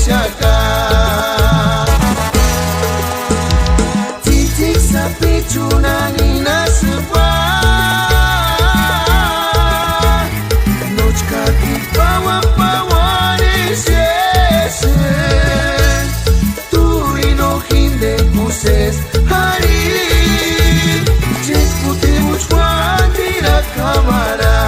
syaka titik sapi cunani na sebuah nojka di bawah nesiese turino hinde muses hari jes putih muchwan dira kamara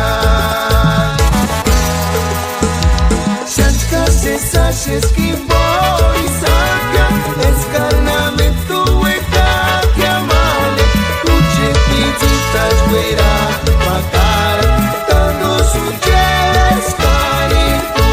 shantka se sashes kimboi sakia escarnamento hueca que amale tuche pizita juera macara dando su jescarito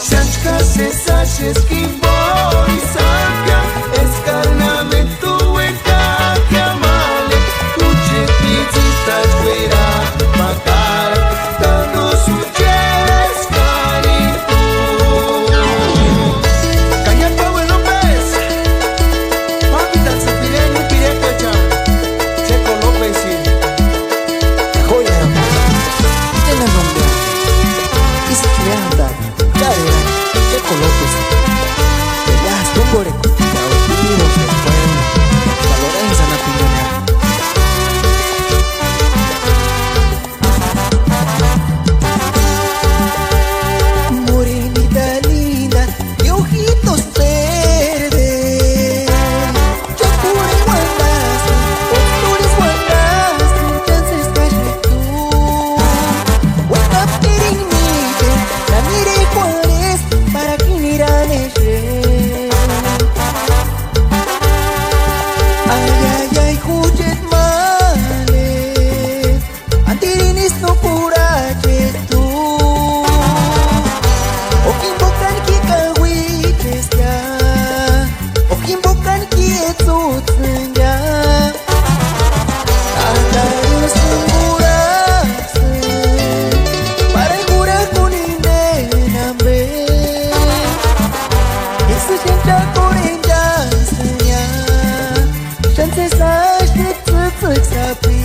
shantka se sashes kimboi sakia escarnamento hueca que amale tuche pizita juera macara dando su jescarito Caña Pablo López Papi tan sapireño pireca ya Checo López y Joya, tiene nombre. Y si quiere andar, carrera, Checo López. Velas, Tumbore, los vivos del pueblo. La Lorenza, la piñonera. Morenita linda, de ojitos verdes. Chapures guandas, postures guandas, entonces calle tú. Guanta pirinite, la mire Juárez, para que miran el rey. Ay, ay, ay, jujet male, antirinis no purache tú. O kimbokan ki kawiches ya, o kimbokan ki etzutzen ya. Andaros tumburase, para gura kunindenambe. Yesu jenta korenja senya, chances ashtet tzutzuk sapi.